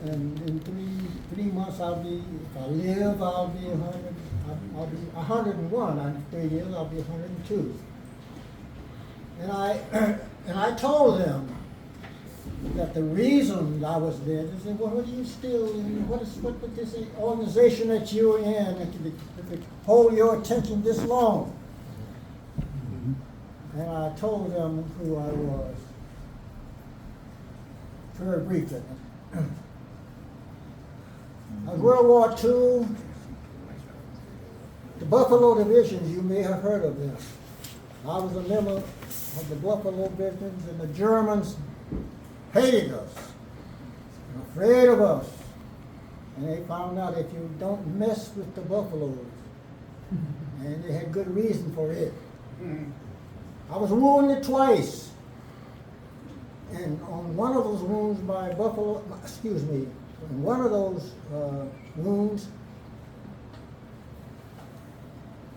And in 3 months, I'll be, if I live, I'll be 100, I'll be 101. In 3 years, I'll be 102. And I told them that the reason I was there, they said, well, what are you still in? What with this organization that you're in that could hold your attention this long? And I told them who I was, very briefly. World War II, the Buffalo Divisions, you may have heard of them. I was a member of the Buffalo Divisions, and the Germans hated us, and afraid of us. And they found out if you don't mess with the buffaloes, and they had good reason for it. I was wounded twice. And on one of those wounds by buffalo, in one of those wounds,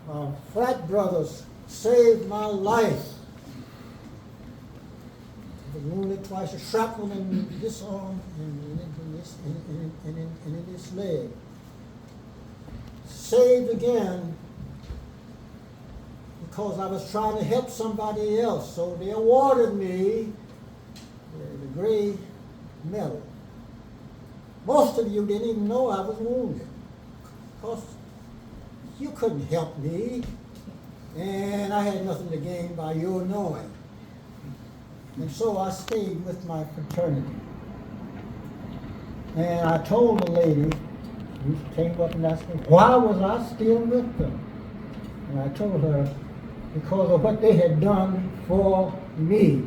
my frat brothers saved my life. I was wounded twice, a shrapnel in this arm and in this leg. Saved again because I was trying to help somebody else. So they awarded me the gray medal. Most of you didn't even know I was wounded because you couldn't help me, and I had nothing to gain by your knowing. And so I stayed with my fraternity. And I told the lady, who came up and asked me, why was I still with them? And I told her, because of what they had done for me.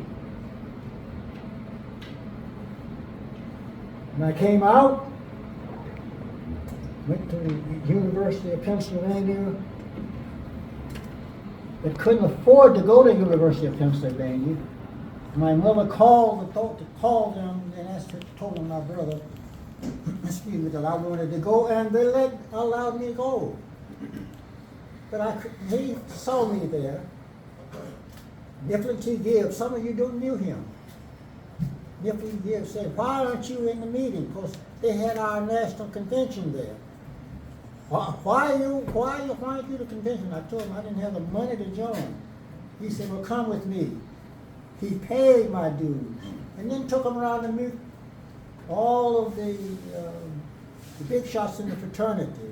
And I came out, went to the University of Pennsylvania, but couldn't afford to go to the University of Pennsylvania. My mother called them and told them, my brother, excuse me, that I wanted to go, and they allowed me to go. But he saw me there. Mifflin T. Gibbs, some of you don't knew him. Mifflin T. Gibbs said, why aren't you in the meeting? Because they had our national convention there. Why aren't you at the convention? I told him I didn't have the money to join. He said, well, come with me. He paid my dues, and then took them around to meet all of the big shots in the fraternity.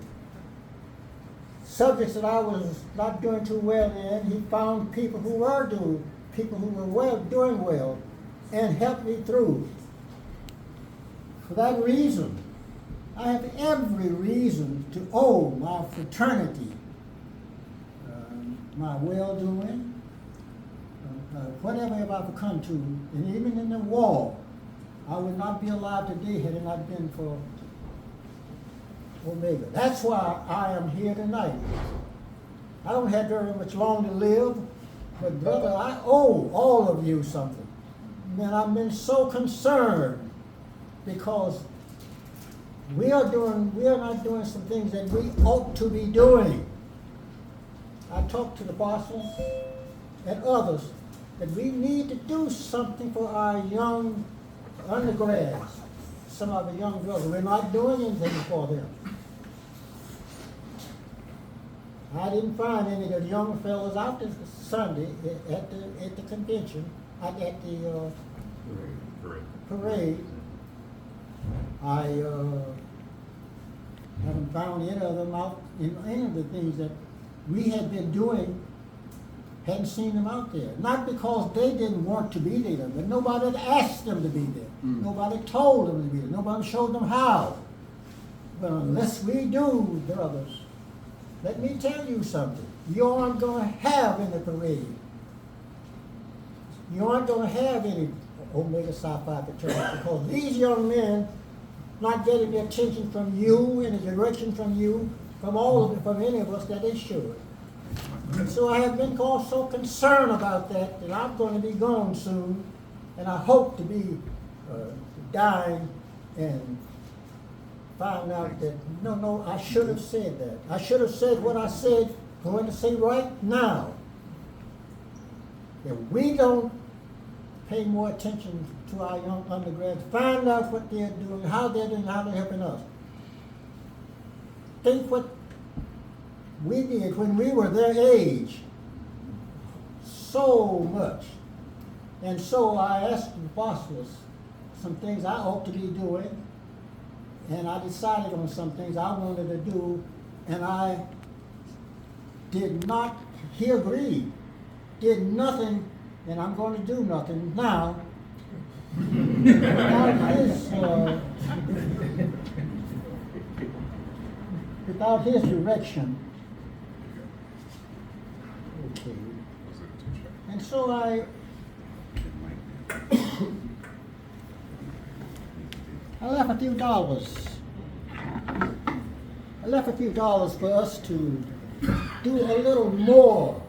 Subjects that I was not doing too well in, he found people who were doing well, and helped me through. For that reason, I have every reason to owe my fraternity my well-doing. Whatever have I come to, and even in the war, I would not be alive today had it not been for Omega. That's why I am here tonight. I don't have very much long to live, but brother, I owe all of you something. Man, I've been so concerned because we are not doing some things that we ought to be doing. I talked to the apostles and others that we need to do something for our young undergrads, some of the young brothers. We're not doing anything for them. I didn't find any of the young fellows out this Sunday at the convention, at the parade. I haven't found any of them out in any of the things that we had been doing. Hadn't seen them out there. Not because they didn't want to be there, but nobody had asked them to be there. Nobody told them to be there. Nobody showed them how. But unless we do, brothers, let me tell you something. You aren't going to have any parade. You aren't going to have any Omega Psi Fraternity because these young men not getting the attention from you, and the direction from you, from any of us that they should. And so I have been so concerned about that I'm going to be gone soon, and I hope to be dying and find out that, no, I should have said that. I should have said what I said, going to say right now. If we don't pay more attention to our young undergrads, find out what they're doing, how they're doing, how they're helping us. Think what we did when we were their age. So much. And so I asked the bosses some things I ought to be doing, and I decided on some things I wanted to do, and I did not, he agreed, did nothing, and I'm going to do nothing now. Without his direction. Okay. And so I left a few dollars. I left a few dollars for us to do a little more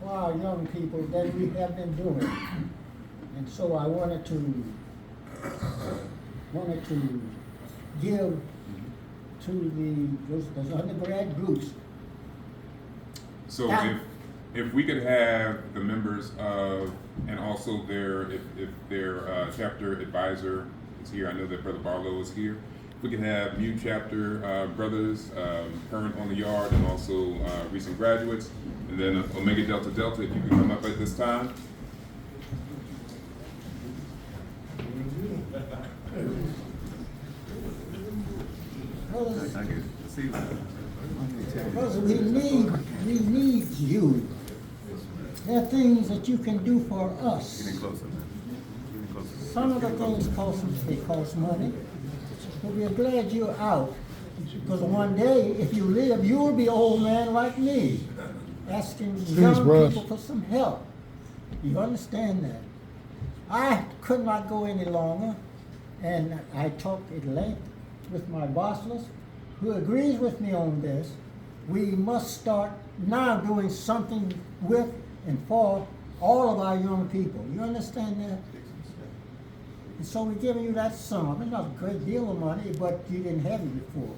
for our young people than we have been doing. And so I wanted to give to those undergrad groups. So if we could have the members of, and also if their chapter advisor is here, I know that Brother Barlow is here. If we could have new chapter brothers, current on the yard, and also recent graduates, and then Omega Delta Delta, if you could come up at this time. Brothers, we need you. There are things that you can do for us. Getting closer, man. Getting closer. Some of the things cost money, but we're glad you're out. Because one day, if you live, you'll be old man like me, asking young people for some help. You understand that? I could not go any longer, and I talked at length with my bosses, who agrees with me on this. We must start now doing something with and for all of our young people. You understand that? And so we're giving you that sum. It's not a great deal of money, but you didn't have it before.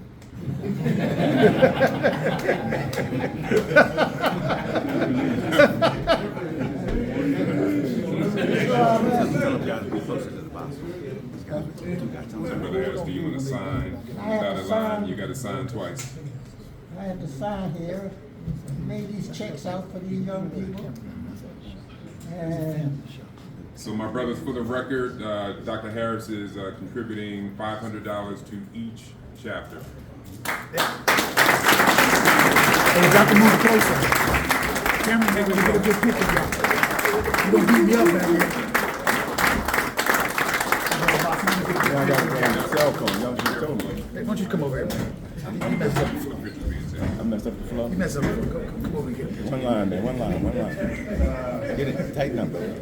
Brother Harris, do you want to sign without a line? You got to sign twice. I have to sign here. Made these checks out for these young people. And So my brothers, for the record, Dr. Harris is contributing $500 to each chapter. Hey, Dr. move closer. Camera, maybe we get a good picture, y'all. You're gonna beat me up back here. I got a cell phone. Y'all just told me. Hey, why don't you come over here, man? You messed up the floor. I messed up the floor. You messed up the floor. Come over and get it. One line, man. One line. Get it. Tighten up, baby.